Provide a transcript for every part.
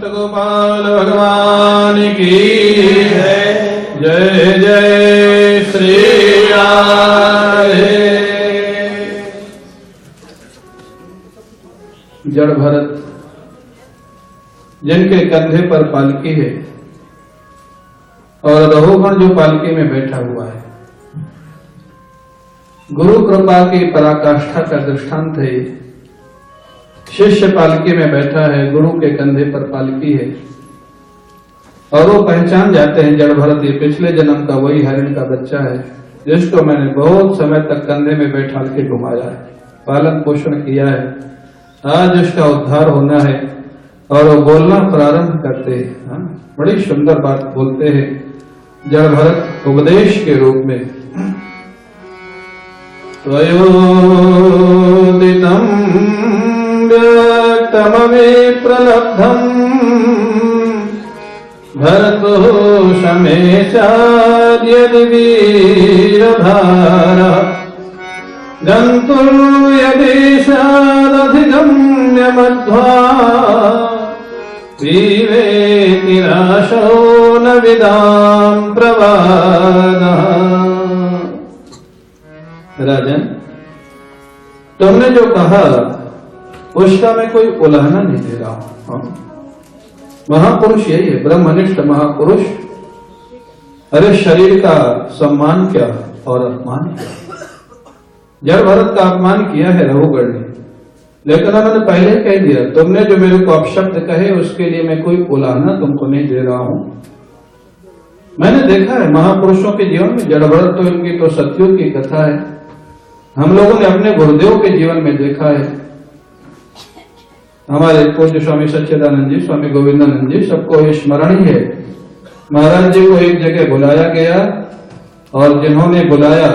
गोपाल भगवान की जय जय श्री राधे। जड़ भरत जिनके कंधे पर पालकी है और रघुगण जो पालकी में बैठा हुआ है, गुरु कृपा की पराकाष्ठा का दृष्टांत है। शिष्य पालकी में बैठा है, गुरु के कंधे पर पालकी है और वो पहचान जाते हैं जड़ भरत ये पिछले जन्म का वही हरिण का बच्चा है जिसको मैंने बहुत समय तक कंधे में बैठा के घुमाया है, पालन पोषण किया है। आज उसका उद्धार होना है और वो बोलना प्रारंभ करते हैं। बड़ी सुंदर बात बोलते हैं जड़ भरत उपदेश के रूप में। प्रलब्धम् भरतो शमेचाद्यदि वीरभार गन्तुर्यदेशादधिगम्य मध्वा विवेति नाशो न विदां प्रवादः। राजन, तुमने जो कहा उसका मैं कोई उल्लंघन नहीं दे रहा हूं। महापुरुष यही है, ब्रह्मनिष्ठ महापुरुष। अरे शरीर का सम्मान क्या और अपमान क्या। जड़ भरत का अपमान किया है रघुगण ने, लेकिन उन्होंने पहले कह दिया तुमने जो मेरे को अपशब्द कहे उसके लिए मैं कोई उल्लंघन तुमको नहीं दे रहा हूं। मैंने देखा है महापुरुषों के जीवन में, जड़ भरत तो इनकी तो सत्यों की कथा है, हम लोगों ने अपने गुरुदेव के जीवन में देखा है। हमारे पूज्य स्वामी सच्चिदानंद जी, स्वामी गोविंदानंद जी, सबको ये स्मरण ही है। महाराज जी को एक जगह बुलाया गया और जिन्होंने बुलाया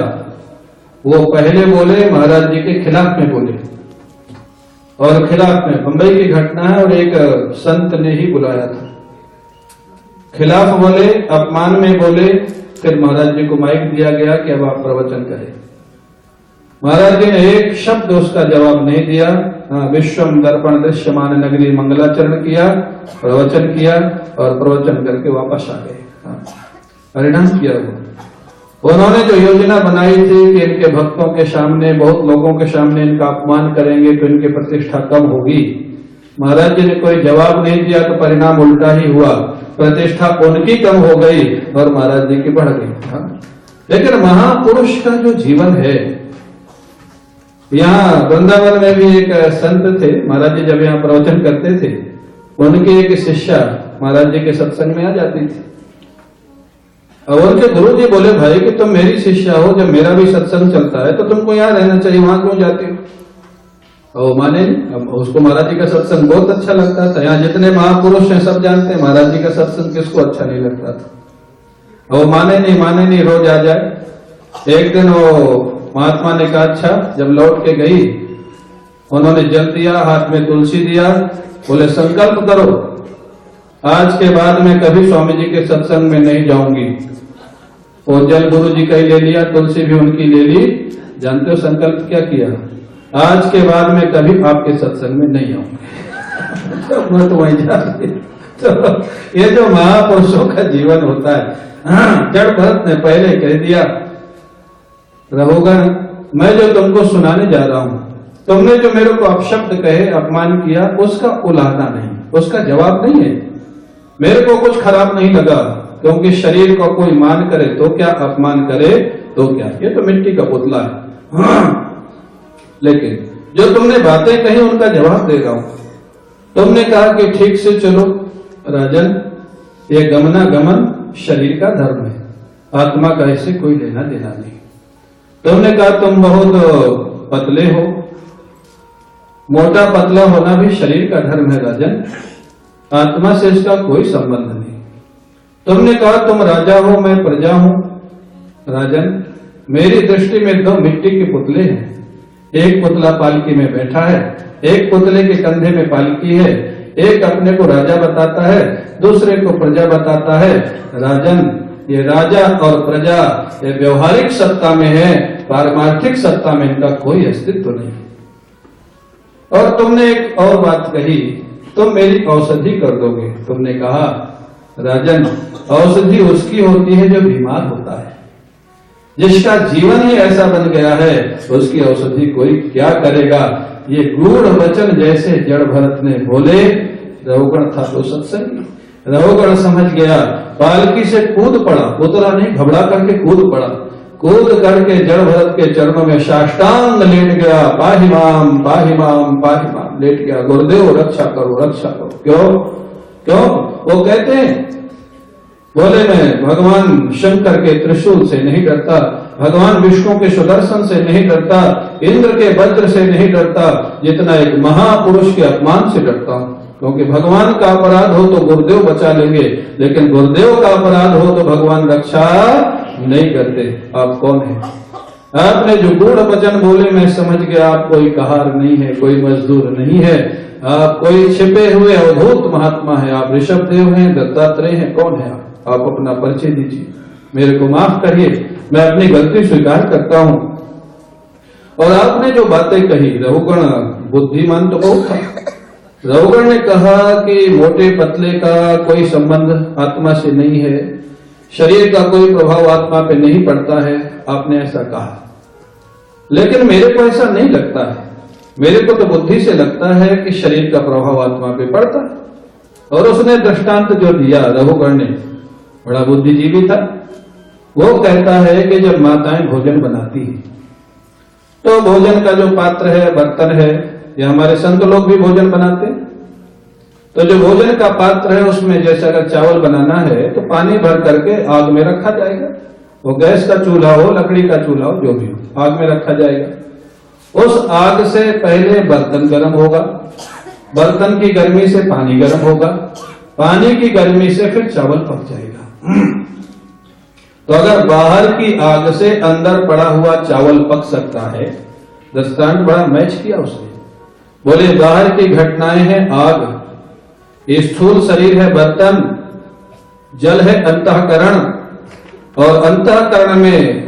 वो पहले बोले महाराज जी के खिलाफ में बोले, और खिलाफ में बंबई की घटना है और एक संत ने ही बुलाया था। खिलाफ बोले, अपमान में बोले, फिर महाराज जी को माइक दिया गया कि अब आप प्रवचन करें। महाराज जी ने एक शब्द उसका जवाब नहीं दिया। विश्वम दर्पण दृश्यमान नगरी मंगलाचरण किया, प्रवचन किया और प्रवचन करके वापस आ गए। परिणाम किया वो उन्होंने जो योजना बनाई थी कि इनके भक्तों के सामने, बहुत लोगों के सामने इनका अपमान करेंगे तो इनकी प्रतिष्ठा कम होगी। महाराज जी ने कोई जवाब नहीं दिया तो परिणाम उल्टा ही हुआ, प्रतिष्ठा उनकी कम हो गई और महाराज जी की बढ़ गई। लेकिन महापुरुष का जो जीवन है, यहाँ वृंदावन में भी एक संत थे, महाराज जी जब यहाँ प्रवचन करते थे, उनकी एक शिष्या महाराज जी के सत्संग में आ जाती थी। और उनके गुरु जी बोले भाई कि तुम मेरी शिष्या हो, जब मेरा भी सत्संग चलता है तो तुमको यहाँ रहना चाहिए, वहां क्यों जाती हो। और माने नहीं, उसको महाराज जी का सत्संग बहुत अच्छा लगता था। यहाँ जितने महापुरुष हैं सब जानते हैं महाराज जी का सत्संग किसको अच्छा नहीं लगता था। और माने नहीं, रोज आ जाए। एक दिन वो महात्मा ने कहा अच्छा, जब लौट के गई उन्होंने जल दिया, हाथ में तुलसी दिया, बोले संकल्प करो आज के बाद मैं कभी स्वामी जी के सत्संग में नहीं जाऊंगी। वो जल गुरु जी का ही ले लिया, तुलसी भी उनकी ले ली। जानते हो संकल्प क्या किया, आज के बाद मैं कभी आपके सत्संग में नहीं आऊंगी। मैं तो वहीं जा रही। तो ये जो महापुरुषों का जीवन होता है, जड़ भरत ने पहले कह दिया रघुगण मैं जो तुमको सुनाने जा रहा हूं, तुमने जो मेरे को अपशब्द कहे, अपमान किया, उसका उलाहना नहीं, उसका जवाब नहीं है। मेरे को कुछ खराब नहीं लगा, क्योंकि शरीर को कोई मान करे तो क्या, अपमान करे तो क्या, ये तो मिट्टी का पुतला है। लेकिन जो तुमने बातें कही उनका जवाब दे रहा हूं। तुमने कहा कि ठीक से चलो राजन, ये गमनागमन शरीर का धर्म है, आत्मा का इससे कोई लेना देना नहीं। तुमने कहा तुम बहुत पतले हो, मोटा पतला होना भी शरीर का धर्म है राजन, आत्मा से इसका कोई संबंध नहीं। तुमने कहा तुम राजा हो, मैं प्रजा हूं। राजन, मेरी दृष्टि में दो मिट्टी के पुतले हैं। एक पुतला पालकी में बैठा है, एक पुतले के कंधे में पालकी है। एक अपने को राजा बताता है, दूसरे को प्रजा बताता है। राजन, ये राजा और प्रजा ये व्यवहारिक सत्ता में है, पारमार्थिक सत्ता में इनका कोई अस्तित्व नहीं। और तुमने एक और बात कही, तुम मेरी औषधि कर दोगे। तुमने कहा राजन, औषधि उसकी होती है जो बीमार होता है, जिसका जीवन ही ऐसा बन गया है, उसकी औषधि कोई क्या करेगा। ये गूढ़ वचन जैसे जड़ भरत ने बोले, रघुगण था तो सत्संगी। रघुगण समझ गया, पालकी से कूद पड़ा, उतरा नहीं, घबरा करके कूद पड़ा। कूद करके जड़ भरत के चरणों में साष्टांग लेट गया। पाहि माम पाहि माम पाहि माम, लेट गया। गुरुदेव रक्षा करो रक्षा करो। क्यों क्यों? वो कहते हैं, बोले मैं भगवान शंकर के त्रिशूल से नहीं डरता, भगवान विष्णु के सुदर्शन से नहीं डरता, इंद्र के वज्र से नहीं डरता, जितना एक महापुरुष के अपमान से डरता हूं। क्योंकि भगवान का अपराध हो तो गुरुदेव बचा लेंगे, लेकिन गुरुदेव का अपराध हो तो भगवान रक्षा नहीं करते। आप कौन है? आपने जो गूढ़ वचन बोले, मैं समझ गया आप कोई कहार नहीं है, कोई मजदूर नहीं है, आप कोई छिपे हुए अवधूत महात्मा है। आप ऋषभदेव हैं, दत्तात्रेय हैं, कौन है आप अपना परिचय दीजिए। मेरे को माफ करिए, मैं अपनी गलती स्वीकार करता हूं। और आपने जो बातें कही, रघुगण बुद्धिमान तो बहुत था। रघुगण ने कहा कि मोटे पतले का कोई संबंध आत्मा से नहीं है, शरीर का कोई प्रभाव आत्मा पे नहीं पड़ता है, आपने ऐसा कहा। लेकिन मेरे को ऐसा नहीं लगता है। मेरे को तो बुद्धि से लगता है कि शरीर का प्रभाव आत्मा पे पड़ता है। और उसने दृष्टांत जो दिया रघुगण ने, बड़ा बुद्धिजीवी था। वो कहता है कि जब माताएं भोजन बनाती है तो भोजन का जो पात्र है, बर्तन है, या हमारे संत लोग भी भोजन बनाते हैं, तो जो भोजन का पात्र है उसमें जैसे अगर चावल बनाना है तो पानी भर करके आग में रखा जाएगा। वो गैस का चूल्हा हो, लकड़ी का चूल्हा हो, जो भी हो, आग में रखा जाएगा। उस आग से पहले बर्तन गर्म होगा, बर्तन की गर्मी से पानी गर्म होगा, पानी की गर्मी से फिर चावल पक जाएगा। तो अगर बाहर की आग से अंदर पड़ा हुआ चावल पक सकता है, दृष्टांत बड़ा मैच किया उसने। बोले बाहर की घटनाएं हैं आग, स्थूल शरीर है बर्तन, जल है अंतःकरण, और अंतःकरण में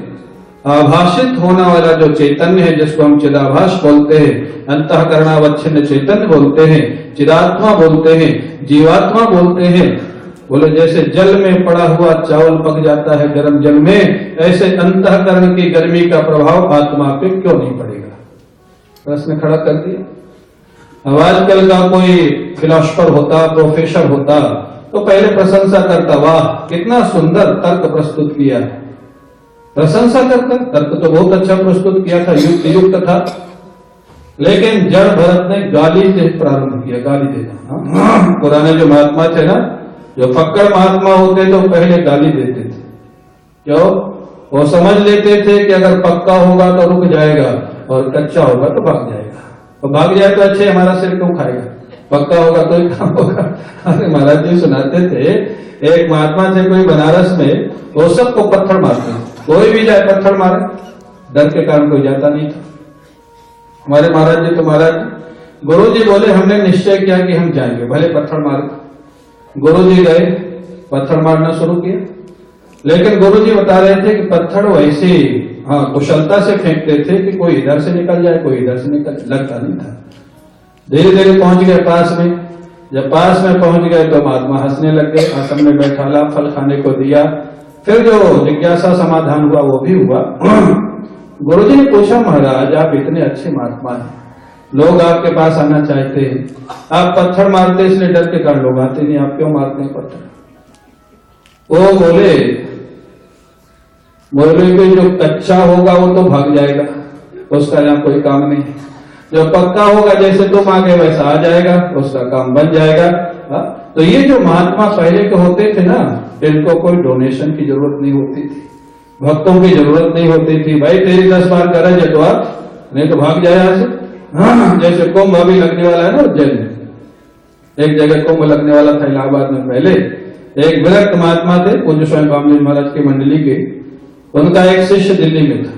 आभाषित होने वाला जो चैतन्य है, जिसको हम चिदाभास बोलते हैं, अंतःकरणावच्छिन्न चैतन्य बोलते हैं, चिदात्मा बोलते हैं, जीवात्मा बोलते हैं। बोले जैसे जल में पड़ा हुआ चावल पक जाता है गर्म जल में, ऐसे अंतःकरण की गर्मी का प्रभाव आत्मा पे क्यों नहीं पड़ेगा? प्रश्न खड़ा कर दिया। अब आजकल का कोई फिलोसफर होता, प्रोफेसर होता, तो पहले प्रशंसा करता, वाह कितना सुंदर तर्क प्रस्तुत किया। प्रशंसा करता, तर्क तो बहुत अच्छा प्रस्तुत किया था, युक्त था। लेकिन जड़ भरत ने गाली से प्रारंभ किया, गाली देना। पुराने जो महात्मा थे ना, जो फक्कड़ महात्मा होते तो पहले गाली देते थे। क्यों? वो समझ लेते थे कि अगर पक्का होगा तो रुक जाएगा और कच्चा होगा तो भाग जाएगा। और भाग जाए तो अच्छे हमारा सिर क्यों खाएगा, पक्का होगा तो ही काम होगा। अरे महाराज जी सुनाते थे, एक महात्मा थे कोई बनारस में, वो सबको पत्थर मारते, कोई भी जाए पत्थर मारे, डर के कारण कोई जाता नहीं था। हमारे महाराज जी तो महाराज गुरु जी बोले हमने निश्चय किया कि हम जाएंगे, भले पत्थर मारे। गुरु जी गए, पत्थर मारना शुरू किया। लेकिन गुरु जी बता रहे थे कि पत्थर वैसे हाँ कुशलता से फेंकते थे कि कोई इधर से निकल जाए, कोई इधर से निकल, लगता नहीं था। धीरे धीरे पहुंच गए पास में। जब पास में पहुंच गए तो महात्मा हंसने लग गए, आसन में बैठाला, फल खाने को दिया। फिर जो जिज्ञासा समाधान हुआ वो भी हुआ। गुरुजी ने पूछा, महाराज आप इतने अच्छे महात्मा हैं, लोग आपके पास आना चाहते हैं, आप पत्थर मारते इसलिए डर के कारण लोग आते नहीं, आप क्यों मारते हैं पत्थर? वो बोले कि जो कच्चा होगा वो तो भाग जाएगा, उसका यहाँ कोई काम नहीं। जो पक्का होगा जैसे तुम आगे वैसा आ जाएगा, उसका काम बन जाएगा। हा? तो ये जो महात्मा पहले के होते थे ना, इनको कोई डोनेशन की जरूरत नहीं होती थी, भक्तों की जरूरत नहीं होती थी। भाई तेरी 10 बार गरज है तो आप, नहीं तो भाग जाए यहाँ से। जैसे कुंभ अभी लगने वाला है ना उज्जैन में, एक जगह कुंभ लगने वाला था इलाहाबाद में। पहले एक विरक्त महात्मा थे पूज्य स्वामी बामदेव महाराज की मंडली के, उनका एक शिष्य दिल्ली में था।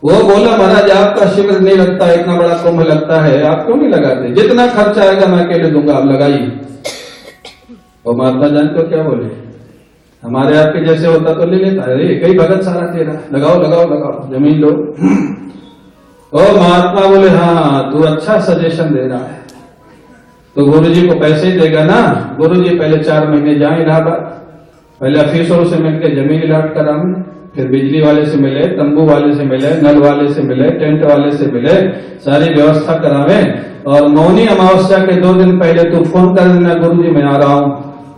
वो बोला महाराज आपका शिविर नहीं लगता, इतना बड़ा कुंभ लगता है, आप क्यों नहीं लगाते? जितना खर्चा आएगा मैं अकेले दूंगा, आप लगाइए। और महात्मा जानते हो क्या बोले? हमारे आपके जैसे होता तो ले लेता, अरे कई भगत सारा तेरा, लगाओ लगाओ लगाओ, जमीन लो। और महात्मा बोले हाँ तू अच्छा सजेशन दे रहा है, तो गुरुजी को पैसे ही देगा ना। गुरुजी पहले 4 महीने जाए इलाहाबाद, पहले अफीसरों से मिलकर जमीन अलॉट कराएं, फिर बिजली वाले से मिले, तंबू वाले से मिले, नल वाले से मिले, टेंट वाले से मिले, सारी व्यवस्था करावे। और मौनी अमावस्या के 2 दिन पहले तू फोन कर देना, गुरुजी मैं आ रहा हूं,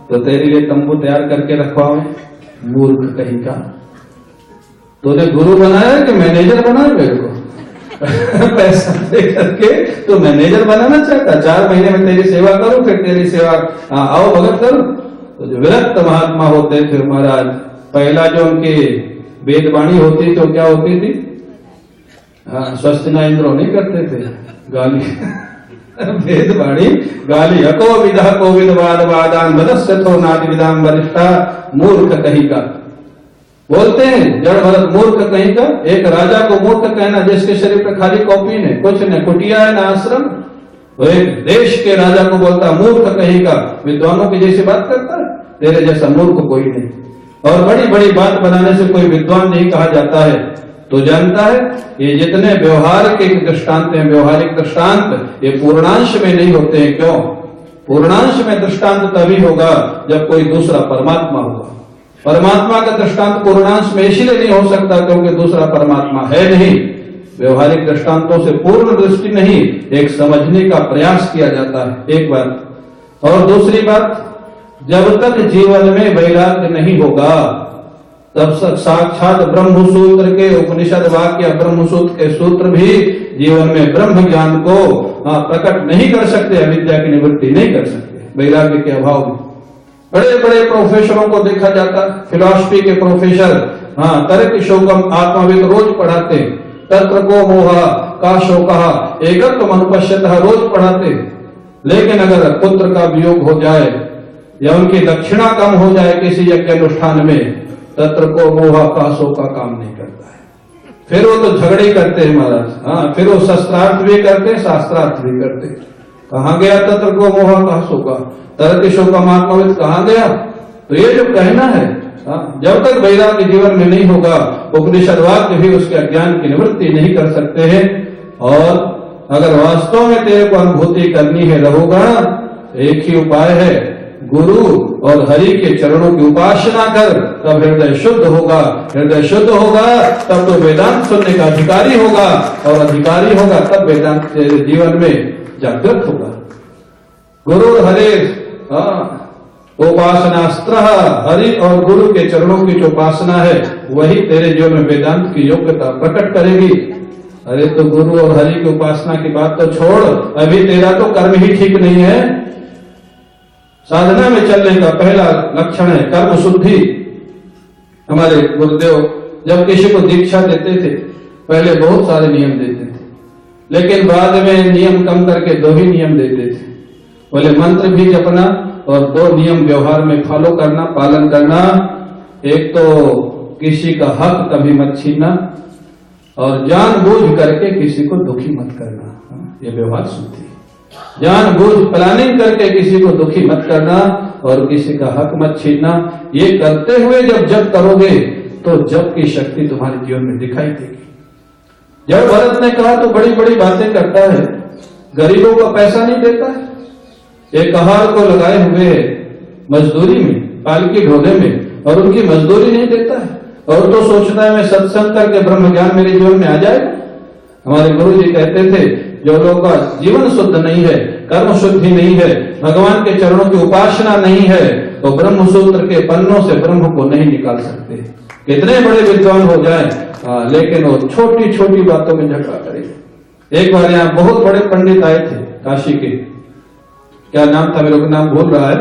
तो तेरे लिए तंबू तैयार करके रखवावे। मूर्ख कहीं का, तूने गुरु बनाया कि मैनेजर बनाया मेरे को? पैसा दे करके तो मैनेजर बनाना चाहता, 4 महीने में तेरी सेवा करूं, फिर तेरी सेवा आओ भगत करूं। तो जो विरक्त महात्मा होते थे महाराज, पहला जो उनकी वेदवाणी होती तो क्या होती थी? स्वस्तिना इंद्रो नहीं करते थे, गाली वेदवाणी गाली। अको विधा को विदवाद वादान बदस्यथो नादि विधान वरिष्ठा मूर्ख कहीं का बोलते हैं, जड़ भरत मूर्ख कहीं का। एक राजा को मूर्ख कहना जिसके शरीर पर खाली कॉपी ने, कुछ न कुटिया है ना आश्रम, तो एक देश के राजा को बोलता मूर्ख कहीं का, विद्वानों की जैसी बात करता है, तेरे जैसा मूर्ख कोई नहीं। और बड़ी बड़ी बात बनाने से कोई विद्वान नहीं कहा जाता है। तो जानता है ये जितने व्यवहार के दृष्टांत हैं, व्यवहारिक दृष्टांत, ये पूर्णांश में नहीं होते हैं। क्यों? पूर्णांश में दृष्टांत तभी होगा जब कोई दूसरा परमात्मा होगा। परमात्मा का दृष्टांत पूर्णांश में इसलिए नहीं हो सकता क्योंकि दूसरा परमात्मा है नहीं। व्यवहारिक दृष्टांतों से पूर्ण दृष्टि नहीं, एक समझने का प्रयास किया जाता है, एक बात। और दूसरी बात, जब तक जीवन में वैराग्य नहीं होगा तब तक साक्षात ब्रह्म सूत्र के उपनिषद वाक्य, ब्रह्म सूत्र के सूत्र भी जीवन में ब्रह्म ज्ञान को प्रकट नहीं कर सकते, अविद्या की निवृत्ति नहीं कर सकते वैराग्य के अभाव में। बड़े बड़े प्रोफेसरों को देखा जाता, फिलॉसफी के प्रोफेसर, तर्क शोकम आत्मविद रोज पढ़ाते, तत्र को मोहा का शोका एकत्व अनुपश्यतः रोज पढ़ाते। लेकिन अगर पुत्र का वियोग हो जाए या उनकी दक्षिणा कम हो जाए किसी यज्ञ अनुष्ठान में, तत्र को मोहा का शोका काम नहीं करता है। फिर वो तो झगड़े करते हैं महाराज। फिर वो शस्त्रार्थ भी करते, शास्त्रार्थ भी करते। कहाँ गया तत्र को मोहा का शोका, तर्क शोकम आत्मविद कहाँ गया? तो ये जो कहना है, जब तक वैराग्य जीवन में नहीं होगा, उपनिषद वाक्य भी उसके अज्ञान की निवृत्ति नहीं कर सकते हैं। और अगर वास्तव में तेरे को अनुभूति करनी है रघुगण, एक ही उपाय है, गुरु और हरि के चरणों की उपासना कर, तब हृदय शुद्ध होगा। हृदय शुद्ध होगा तब तो वेदांत सुनने का अधिकारी होगा, और अधिकारी होगा तब वेदांत तेरे जीवन में जागृत होगा। गुरु हरे उपासनास्त्र, हरि और गुरु के चरणों की जो उपासना है वही तेरे जीवन में वेदांत की योग्यता प्रकट करेगी। अरे तो गुरु और हरि की उपासना की बात तो छोड़, अभी तेरा तो कर्म ही ठीक नहीं है। साधना में चलने का पहला लक्षण है कर्म शुद्धि। हमारे गुरुदेव जब किसी को दीक्षा देते थे, पहले बहुत सारे नियम देते थे, लेकिन बाद में नियम कम करके 2 ही नियम देते थे। बोले मंत्र भी जपना और 2 नियम व्यवहार में फॉलो करना, पालन करना। एक तो किसी का हक कभी मत छीनना, और जानबूझ करके किसी को दुखी मत करना, ये व्यवहार शुद्धि। जानबूझ प्लानिंग करके किसी को दुखी मत करना और किसी का हक मत छीनना। ये करते हुए जब जप करोगे तो जप की शक्ति तुम्हारे जीवन में दिखाई देगी। जब भरत ने कहा तो बड़ी बड़ी बातें करता है, गरीबों का पैसा नहीं देता है, एक कहार को लगाए हुए मजदूरी में, पालकी ढोने में, और उनकी मजदूरी नहीं देता है, और तो सोचता है मैं सत्संग करके ब्रह्म ज्ञान मेरे जीवन में आ जाएगा। हमारे गुरु जी कहते थे जो लोगों का जीवन शुद्ध नहीं है, कर्म शुद्धि नहीं है, भगवान के चरणों की उपासना नहीं है, तो ब्रह्म सूत्र के पन्नों से ब्रह्म को नहीं निकाल सकते। कितने बड़े विद्वान हो जाए, लेकिन वो छोटी छोटी बातों में झगड़ा करेंगे। एक बार यहाँ बहुत बड़े पंडित आए थे काशी के, क्या नाम था मेरे को नाम भूल रहा है,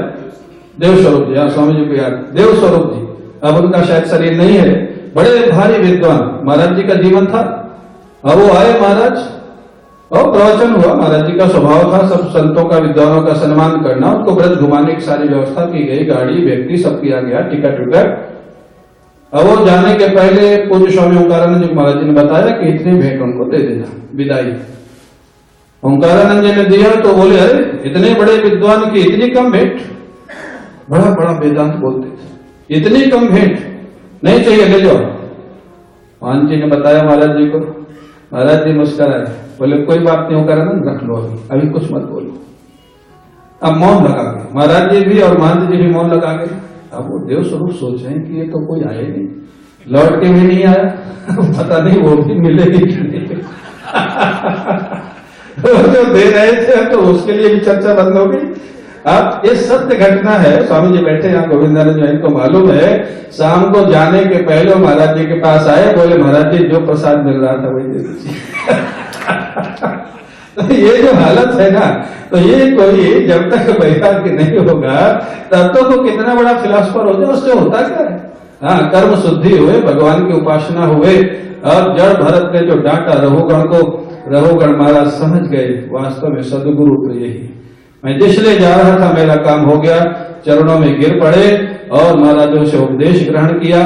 देवस्वरूप जी, स्वामी जी को याद, देवस्वरूप जी। अब उनका शायद शरीर नहीं है, बड़े भारी विद्वान महाराज जी का जीवन था। अब वो आए महाराज, और प्रवचन हुआ। महाराज जी का स्वभाव था सब संतों का, विद्वानों का सम्मान करना। उनको ब्रज घुमाने की सारी व्यवस्था की गई, गाड़ी व्यक्ति सब किया गया, टिकट विकट। अब वो जाने के पहले पूज्य स्वामी ओंकारानंद जी महाराज जी ने बताया कि इतनी भेंट उनको दे देना विदाई। ओंकारानंद जी ने दिया तो बोले, अरे इतने बड़े विद्वान की इतनी कम भेंट। बड़ा बड़ा वेदांत बोलते थे, इतनी कम भेंट नहीं चाहिए, ले जाओ। मान जी ने बताया महाराज जी को। महाराज जी मुस्कुराए, बोले कोई बात नहीं ओंकारानंद, रख लो, अभी कुछ मत बोलो। अब मौन लगा गए महाराज जी भी और महंत जी भी मौन लगा गए। अब वो देव स्वरूप सोच रहे हैं कि ये तो कोई आए नहीं, लौट के भी नहीं आया, पता नहीं वो भी मिलेगी कि नहीं। जो दे रहे थे तो उसके लिए भी चर्चा बंद हो गई। अब ये सत्य घटना है। स्वामी जी बैठे यहाँ गोविंदानंद जी को मालूम है। शाम को जाने के पहले महाराज जी के पास आए, बोले महाराज जी जो प्रसाद मिल रहा था वही दे दीजिए। तो ये जो हालत है ना, तो ये कोई जब तक वैराग्य नहीं होगा तब तो वो कितना बड़ा फिलॉसफर हो जाए, उससे होता क्या है। हाँ, कर्म शुद्धि हुए, भगवान की उपासना हुए। अब जड़ भरत ने जो डांटा रघुगण को, रघुगण महाराज समझ गए वास्तव में सदगुरु तो यही। मैं जिसलिए जा रहा था मेरा काम हो गया, चरणों में गिर पड़े और महाराजों से उपदेश ग्रहण किया।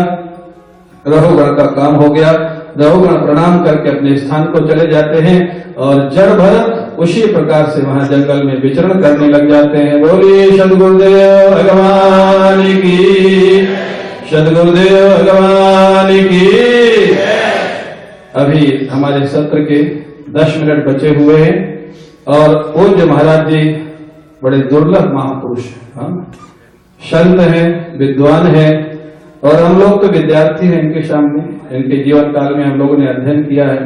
रघुगण का काम हो गया। रघुगण प्रणाम करके अपने स्थान को चले जाते हैं और जड़ भरत उसी प्रकार से वहां जंगल में विचरण करने लग जाते हैं। बोलिए सदगुरुदेव भगवान की, सदगुरुदेव भगवान की। अभी हमारे सत्र के 10 मिनट बचे हुए हैं और पूज्य महाराज जी बड़े दुर्लभ महापुरुष हैं, संत हैं, विद्वान हैं और हम लोग तो विद्यार्थी हैं इनके सामने। इनके जीवन काल में हम लोगों ने अध्ययन किया है।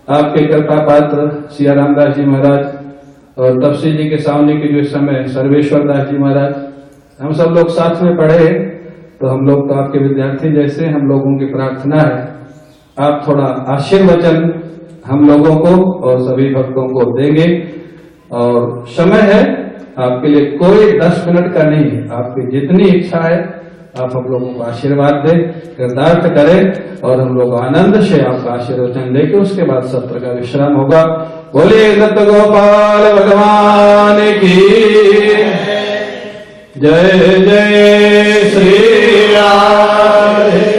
आपके कृपा पात्र सिया रामदास जी महाराज और तपसी जी के सामने के जो समय सर्वेश्वर दास जी महाराज, हम सब लोग साथ में पढ़े। तो हम लोग तो आपके विद्यार्थी जैसे, हम लोगों की प्रार्थना है आप थोड़ा आशीर्वचन हम लोगों को और सभी भक्तों को देंगे। और समय है आपके लिए, कोई 10 मिनट का नहीं है, आपकी जितनी इच्छा है आप हम लोगों को आशीर्वाद दें, कृतार्थ करें और हम लोग आनंद से आपका आशीर्वचन लेके उसके बाद सत्र का विश्राम होगा। बोलिए दत्त गोपाल भगवान की जय। जय श्री राधे।